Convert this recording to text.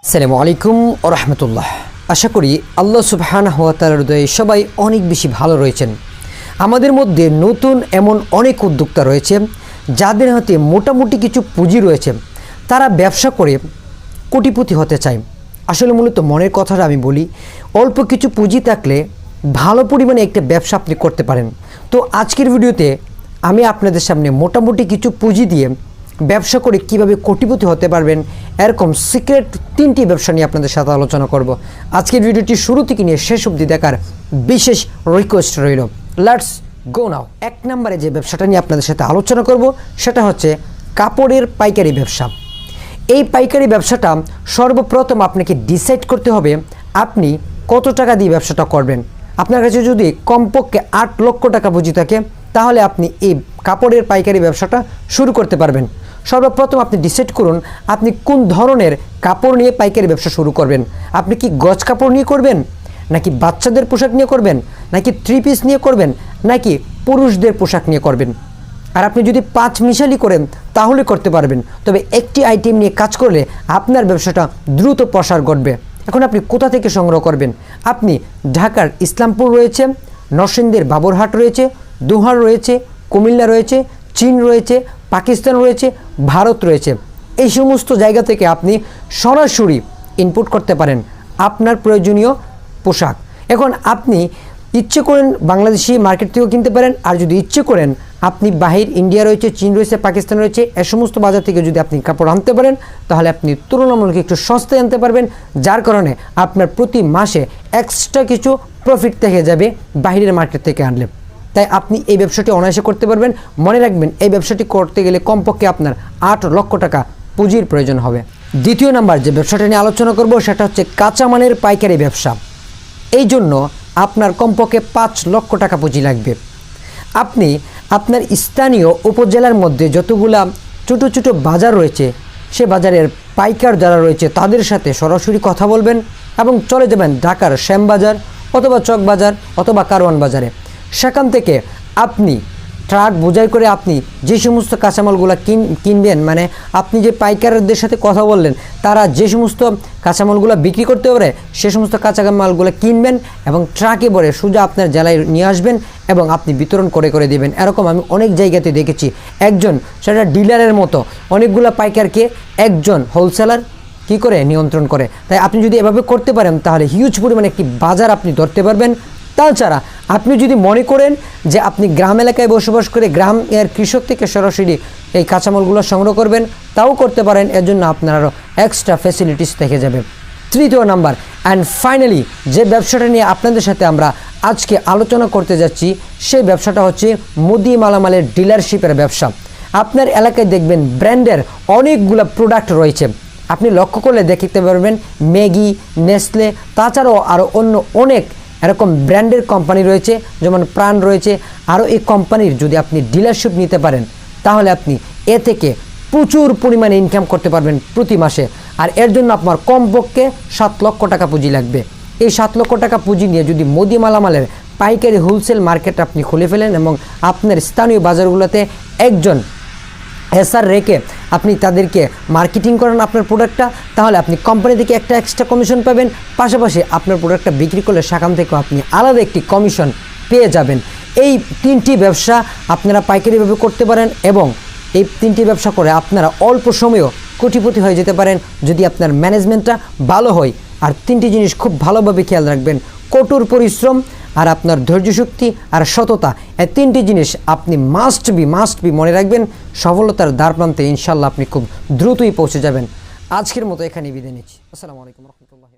আসসালামু আলাইকুম ওয়া রাহমাতুল্লাহ। আশা করি আল্লাহ সুবহানাহু ওয়া তাআলার দয়ায় সবাই অনেক বেশি ভালো রয়েছেন। আমাদের মধ্যে নতুন এমন অনেক উদ্যোক্তা রয়েছে যাদের হাতে মোটামুটি কিছু পুঁজি রয়েছে, তারা ব্যবসা করে কোটিপতি হতে চায়। আসলে মূলত মনের কথাটা আমি বলি, অল্প কিছু পুঁজি থাকলে ভালো পরিমাণে একটা ব্যবসা আপনি করতে পারেন। তো আজকের ভিডিওতে আমি আপনাদের সামনে মোটামুটি কিছু পুঁজি দিয়ে ব্যবসা করে কিভাবে কোটিপতি হতে পারবেন এরকম সিক্রেট 3টি ব্যবসা নিয়ে আপনাদের সাথে আলোচনা করব। আজকের ভিডিওটি শুরু থেকে নিয়ে শেষ অবধি দেখার বিশেষ রিকোয়েস্ট রইল। লেটস গো নাও। 1 নম্বরে যে ব্যবসাটা নিয়ে আপনাদের সাথে আলোচনা করব সেটা হচ্ছে কাপড়ের পাইকারি ব্যবসা। এই পাইকারি ব্যবসাটা সর্বপ্রথম আপনাকে ডিসাইড করতে হবে আপনি কত টাকা দিয়ে ব্যবসাটা করবেন। আপনার কাছে যদি কমপক্ষে 8 লক্ষ টাকা পুঁজি থাকে তাহলে আপনি এই কাপড়ের পাইকারি ব্যবসাটা শুরু করতে পারবেন। সর্বপ্রথম আপনি ডিসাইড করুন আপনি কোন ধরনের কাপড় নিয়ে পাইকারি ব্যবসা শুরু করবেন। আপনি কি গজ কাপড় নিয়ে করবেন, নাকি বাচ্চাদের পোশাক নিয়ে করবেন, নাকি 3 পিস নিয়ে করবেন, নাকি পুরুষদের পোশাক নিয়ে করবেন। আর আপনি যদি 5 মিশালি করেন তাহলে করতে পারবেন, তবে একটি আইটেম নিয়ে কাজ করলে আপনার ব্যবসাটা দ্রুত প্রসার ঘটবে। এখন আপনি কোথা থেকে সংগ্রহ করবেন? আপনি ঢাকার ইসলামপুর রয়েছে, নরসিংদীর বাবুরহাট রয়েছে, দোহার রয়েছে, কুমিল্লা রয়েছে, চীন রয়েছে, পাকিস্তান রয়েছে, ভারত রয়েছে। এই সমস্ত জায়গা থেকে আপনি সরাসরি ইনপুট করতে পারেন আপনার প্রয়োজনীয় পোশাক। এখন আপনি ইচ্ছে করেন বাংলাদেশি মার্কেট থেকেও কিনতে পারেন, আর যদি ইচ্ছে করেন আপনি বাহির ইন্ডিয়া রয়েছে, চীন রয়েছে, পাকিস্তান রয়েছে, এ সমস্ত বাজার থেকে যদি আপনি কাপড় আনতে পারেন তাহলে আপনি তুলনামূলক একটু সস্তায় আনতে পারবেন, যার কারণে আপনার প্রতি মাসে এক্সট্রা কিছু প্রফিট থেকে যাবে বাহিরের মার্কেট থেকে আনলে। তাই আপনি এই ব্যবসাটি অনায়াসে করতে পারবেন। মনে রাখবেন এই ব্যবসাটি করতে গেলে কমপক্ষে আপনার 8 লক্ষ টাকা পুঁজির প্রয়োজন হবে। দ্বিতীয় নাম্বার যে ব্যবসাটা নিয়ে আলোচনা করব সেটা হচ্ছে কাঁচামালের পাইকারি ব্যবসা। এই জন্য আপনার কমপক্ষে 5 লক্ষ টাকা পুঁজি লাগবে। আপনি আপনার স্থানীয় উপজেলার মধ্যে যতগুলা ছোটো ছোটো বাজার রয়েছে সে বাজারের পাইকার যারা রয়েছে তাদের সাথে সরাসরি কথা বলবেন এবং চলে যাবেন ঢাকার শ্যামবাজার অথবা চকবাজার অথবা কারওয়ান বাজারে। সেখান থেকে আপনি ট্রাক বোঝাই করে আপনি যে সমস্ত কাঁচামালগুলো কিনবেন, মানে আপনি যে পাইকারদের সাথে কথা বললেন তারা যে সমস্ত কাঁচামালগুলো বিক্রি করতে পারে সে সমস্ত কাঁচামালগুলো কিনবেন এবং ট্রাকে ভরে সোজা আপনার জেলায় নিয়ে আসবেন এবং আপনি বিতরণ করে দিবেন। এরকম আমি অনেক জায়গাতে দেখেছি। একজন সেটা ডিলারের মতো অনেকগুলো পাইকারকে একজন হোলসেলার কি করে নিয়ন্ত্রণ করে। তাই আপনি যদি এভাবে করতে পারেন তাহলে হিউজ পরিমাণে একটি বাজার আপনি ধরতে পারবেন। তাছাড়া আপনি যদি মনে করেন যে আপনি গ্রাম এলাকায় বসবাস করে গ্রামের কৃষক থেকে সরাসরি এই কাঁচামালগুলো সংগ্রহ করবেন তাও করতে পারেন, এর জন্য আপনার আরও এক্সট্রা ফ্যাসিলিটিস থেকে যাবে। তৃতীয় নাম্বার অ্যান্ড ফাইনালি যে ব্যবসাটা নিয়ে আপনাদের সাথে আমরা আজকে আলোচনা করতে যাচ্ছি সেই ব্যবসাটা হচ্ছে মুদি মালামালের ডিলারশিপের ব্যবসা। আপনার এলাকায় দেখবেন ব্র্যান্ডের অনেকগুলো প্রোডাক্ট রয়েছে, আপনি লক্ষ্য করলে দেখতে পারবেন ম্যাগি, নেসলে, তাছাড়াও আরও অন্য অনেক এরকম ব্র্যান্ডের কোম্পানি রয়েছে, যেমন প্রাণ রয়েছে। আরও এই কোম্পানির যদি আপনি ডিলারশিপ নিতে পারেন তাহলে আপনি এ থেকে প্রচুর পরিমাণে ইনকাম করতে পারবেন প্রতি মাসে। আর এর জন্য আপনার কমপক্ষে 7 লক্ষ টাকা পুঁজি লাগবে। এই 7 লক্ষ টাকা পুঁজি নিয়ে যদি মুদি মালামালের পাইকারি হোলসেল মার্কেট আপনি খুলে ফেলেন এবং আপনার স্থানীয় বাজারগুলোতে একজন এসআর রেখে আপনি তাদেরকে মার্কেটিং করেন আপনার প্রোডাক্টটা, তাহলে আপনি কোম্পানি থেকে একটা এক্সট্রা কমিশন পাবেন, পাশাপাশি আপনার প্রোডাক্টটা বিক্রি করলে সেখান থেকেও আপনি আলাদা একটি কমিশন পেয়ে যাবেন। এই 3টি ব্যবসা আপনারা পাইকারিভাবে করতে পারেন এবং এই 3টি ব্যবসা করে আপনারা অল্প সময়েও কোটিপতি হয়ে যেতে পারেন যদি আপনার ম্যানেজমেন্টটা ভালো হয়। আর 3টি জিনিস খুব ভালোভাবে খেয়াল রাখবেন, কঠোর পরিশ্রম আর আপনার ধৈর্য শক্তি আর সততা। এই 3টি জিনিস আপনি মাস্ট বি মনে রাখবেন। সফলতার দ্বারপ্রান্তে ইনশাল্লাহ আপনি খুব দ্রুতই পৌঁছে যাবেন। আজকের মতো এখানেই বিদায় নিচ্ছি। আসসালামু আলাইকুম রহমতুল্লাহ।